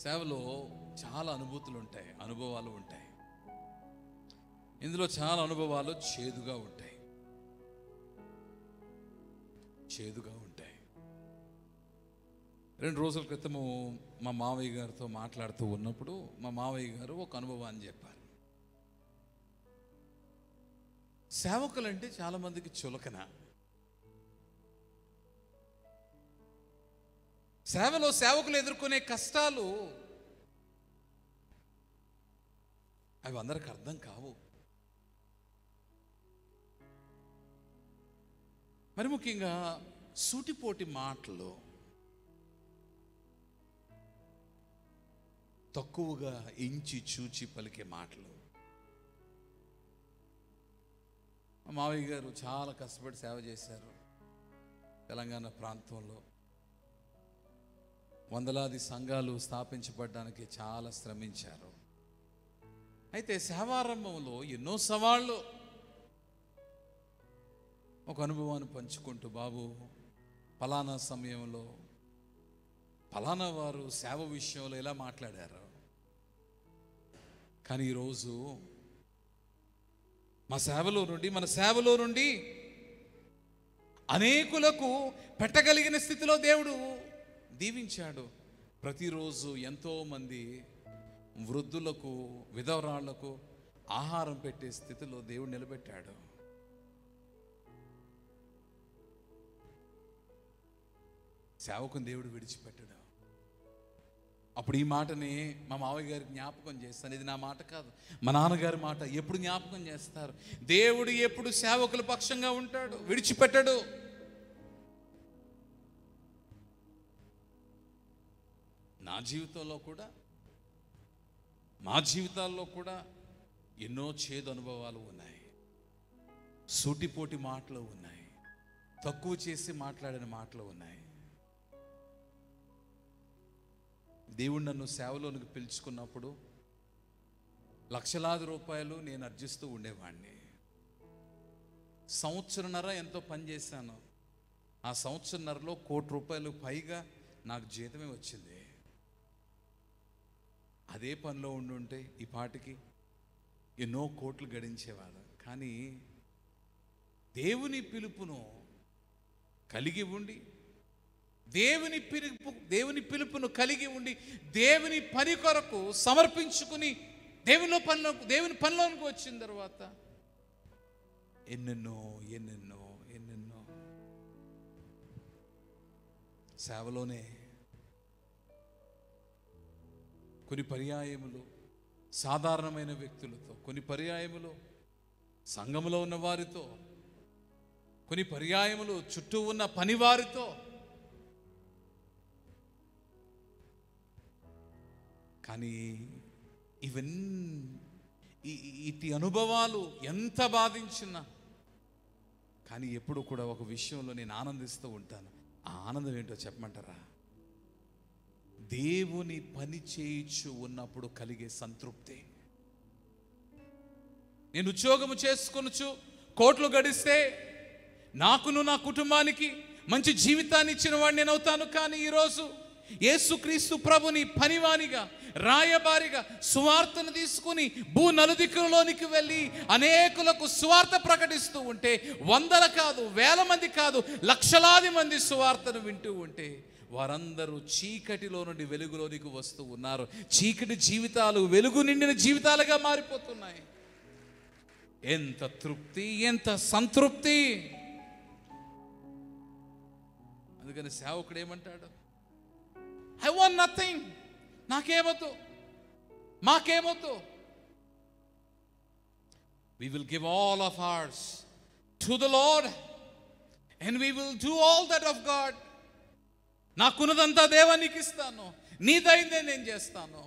సేవలో చాలా అనుభూతులు ఉంటాయి, అనుభవాలు ఉంటాయి. ఇందులో చాలా అనుభవాలు చేదుగా ఉంటాయి. చేదుగా ఉంటాయి. 2 రోజుల క్రితము మా మావయ్య గారితో మాట్లాడుతూ ఉన్నప్పుడు మా మావయ్య గారు ఒక అనుభవాన్ని చెప్పారు. సేవకులంటే చాలా మందికి చులకన. సేవలో సేవకులు ఎదుర్కొనే కష్టాలు అవి అందరికి అర్థం కావు. మరి ముఖ్యంగా సూటిపోటి మాటలు, తక్కువగా ఇంచి చూచి పలికే మాటలు. మా మావయ్య గారు చాలా కష్టపడి సేవ చేశారు. తెలంగాణ ప్రాంతంలో వందలాది సంఘాలు స్థాపించబడడానికి చాలా శ్రమించారు. అయితే సేవారంభంలో ఎన్నో సవాళ్ళు. ఒక అనుభవాన్ని పంచుకుంటూ, బాబు ఫలానా సమయంలో ఫలానా వారు సేవ విషయంలో ఇలా మాట్లాడారు, కానీ ఈరోజు మన సేవలో నుండి అనేకులకు పెట్టగలిగిన స్థితిలో దేవుడు దీవించాడు. ప్రతిరోజు ఎంతోమంది వృద్ధులకు, విధవరాళ్లకు ఆహారం పెట్టే స్థితిలో దేవుడు నిలబెట్టాడు. సేవకుని దేవుడు విడిచిపెట్టాడు. అప్పుడు ఈ మాటని మా మావయ్య గారికి జ్ఞాపకం చేస్తాను. ఇది నా మాట కాదు, మా నాన్నగారి మాట. ఎప్పుడు జ్ఞాపకం చేస్తారు, దేవుడు ఎప్పుడు సేవకుల పక్షంగా ఉంటాడు, విడిచిపెట్టడు. నా జీవితంలో కూడా, మా జీవితాల్లో కూడా ఎన్నో చేదు అనుభవాలు ఉన్నాయి. సూటిపోటి మాటలు ఉన్నాయి, తక్కువ చేసి మాట్లాడిన మాటలు ఉన్నాయి. దేవుడు నన్ను సేవలోనికి పిలుచుకున్నప్పుడు లక్షలాది రూపాయలు నేను అర్జిస్తూ ఉండేవాడిని. సంవత్సరన్నర ఎంతో పనిచేశాను. ఆ సంవత్సరన్నరలో ₹1,00,00,000 పైగా నాకు జీతమే వచ్చింది. అదే పనిలో ఉండుంటే ఈ పాటికి ఎన్నో కోట్లు గడించేవాడు. కానీ దేవుని పిలుపును కలిగి ఉండి, దేవుని పిలుపును కలిగి ఉండి దేవుని పని కొరకు సమర్పించుకుని దేవుని పనిలోనికి వచ్చిన తర్వాత ఎన్నెన్నో సేవలోనే కొన్ని పర్యాయములు సాధారణమైన వ్యక్తులతో, కొన్ని పర్యాయములు సంఘములో ఉన్న వారితో, కొన్ని పర్యాయములు చుట్టూ ఉన్న పనివారితో. కానీ ఇటు అనుభవాలు ఎంత బాధించినా, కానీ ఎప్పుడు కూడా ఒక విషయంలో నేను ఆనందిస్తూ ఉంటాను. ఆ ఆనందం ఏంటో చెప్పమంటారా? దేవుని పని చేయించు ఉన్నప్పుడు కలిగే సంతృప్తి. నేను ఉద్యోగము చేసుకొనుచు కోట్లు గడిస్తే నాకును నా కుటుంబానికి మంచి జీవితాన్ని ఇచ్చిన వాడిని నేను అవుతాను. కానీ ఈరోజు యేసుక్రీస్తు ప్రభుని పనివానిగా, రాయబారిగా సువార్తను తీసుకుని నలుదిక్కులలోనికి వెళ్ళి అనేకులకు సువార్త ప్రకటిస్తూ ఉంటే, వందల కాదు, వేల మంది కాదు, లక్షలాది మంది సువార్తను వింటూ ఉంటే వారందరూ చీకటిలో నుండి వెలుగులోనికి వస్తూ ఉన్నారు. చీకటి జీవితాలు వెలుగు నిండిన జీవితాలుగా మారిపోతున్నాయి. ఎంత తృప్తి, ఎంత సంతృప్తి! అందుకని సేవకుడు ఏమంటాడు? I want nothing. నాకేమొద్దు, మాకేమొద్దు. We will give all of ours to the Lord and we will do all that of God. నాకున్నదంతా దేవానికి ఇస్తాను, నీదైందే నేను చేస్తాను.